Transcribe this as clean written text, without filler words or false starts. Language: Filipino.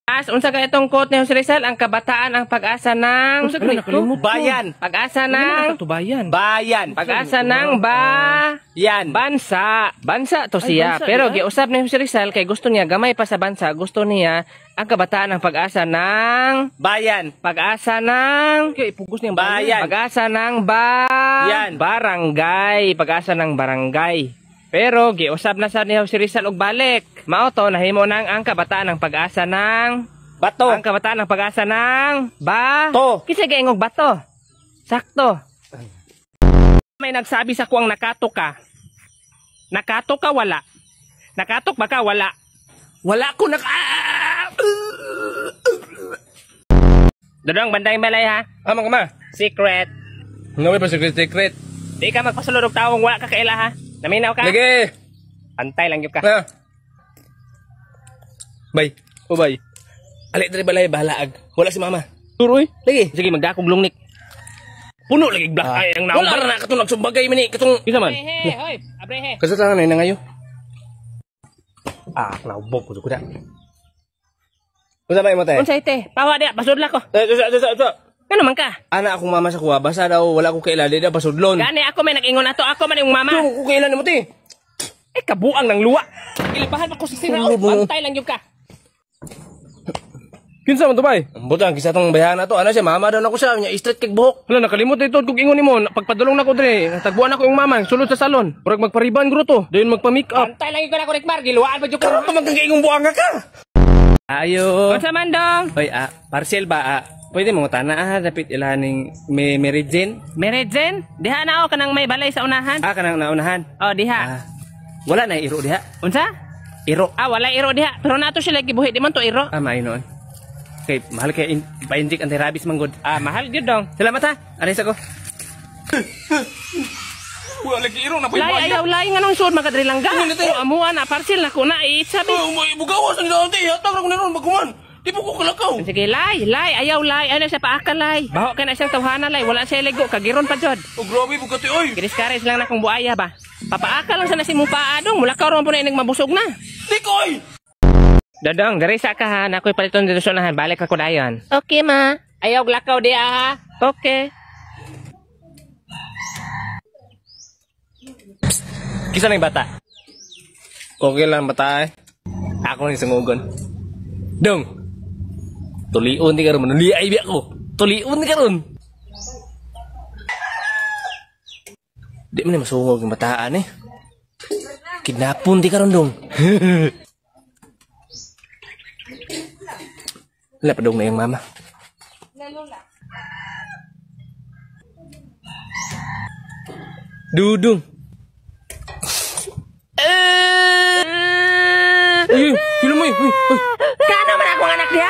Unsa kay itong quote ni Jose Rizal, ang kabataan ang pag-asa ng bayan. Pag-asa ng bayan. Pag-asa ng bansa. Bansa to siya. Pero giusab ni Jose Rizal kay gusto niya gamay pa sa bansa, gusto niya ang kabataan ang pag-asa ng bayan. Pag-asa ng Ipugos niyang bayan. Pag-asa ng barangay. Pag-asa ng barangay. Pero giusab na sa ni Jose Rizal og balik. Mao to nahimo nang ang kabataan ng pag-asa ng bato. Ang kabataan ng pag-asa ng to. Kisa gaingog bato. Sakto. May nagsabi sa kuwang nakatok ka. Nakatok ka wala. Nakatok ba ka wala. Wala ko Dodong banday malay ha. Amang kama. Secret. Ngawi pa secret. Di ka magpasulod og taong wala ka kaila ha. Naminaw ka? Lagi. Antay lang yun ka. Bay. O bay. Alik dari balay balaag. Wala si mama. Turoy. Lagi. Sige magdakog lungnik. Puno lagi black ay ang naong. Wala na katong nagsumbagay mani katong. Isa man. Hoy, abrehe. Kasi tangan na ngayo. Naubog ko kuda. Unsa ba imo tay? Unsa ite? Pawa dia, basudla ko. Ano man ka? Ana akong mama sa kuha, basta daw wala ko kaila di daw pasudlon. Gani ako may nag-ingon ato, ako man yung mama. Ko kaila nimo ti. Kabuang ng luwa. Ilipahan pa ko sa sira. Bantay lang yung ka. Kinsa man to bay? Butang kisa tong bayahan na to. Ana siya mama daw nako siya nya straight kag buhok. Wala nakalimot ito kung ingon nimo. Pagpadulong nako dire. Tagbuan ako yung mama, sulod sa salon. Murag magpariban gruto. Dayon magpa-make up. Bantay lang yung ka na ko Mar, giluwaan pa jud ko. Magkakaingong buanga ka. Ayo. Unsa man dong? Hoy, parcel ba? Pwede mo tana dapit ilaning Merijen. Merijen? Diha na ako kanang may balay sa unahan. Kanang naunahan. Oh, diha. Wala na iro diha. Unsa? Iro. Wala iro diha. Pero nato sila gibuhi di man to iro. May noon. Okay, mahal kay pa-inject anti-rabies manggod. Mahal gyud dong. Salamat ha. Aris ako. Wala lagi iro na lay ayaw lay nganong sud makadri lang ga. Amuan na parcel na ko na sabi. Bugawas ang daw ti. Hatag ra ko niron baguman. Di po ko kalakaw. Sige, lay, ayaw lay. Ano siya paakal lay. Baho ka na siyang tawhana lay. Wala siya ligo, kagiron pa jod. Grabe po kati oy. Giniscourage lang na kung buaya ba. Papaakal lang sana si mong paadong. Mula ka ron po na inig mabusog na. Di ko oy. Dodong, darisa ka ha. Nako'y paliton dito sunahan. Balik ako dayon. Okay ma. Ayaw glakaw di ha. Okay. Kisa na yung bata? Okay lang bata eh. Ako na yung sungugon. Dong. Tuliun di karon manuli ay biya ko. Tuliun di karon. Di man masungog yung bataan eh. Kidnapon di karon dong. Wala pa dong na yung mama. Dudung. Kano man akong anak dia?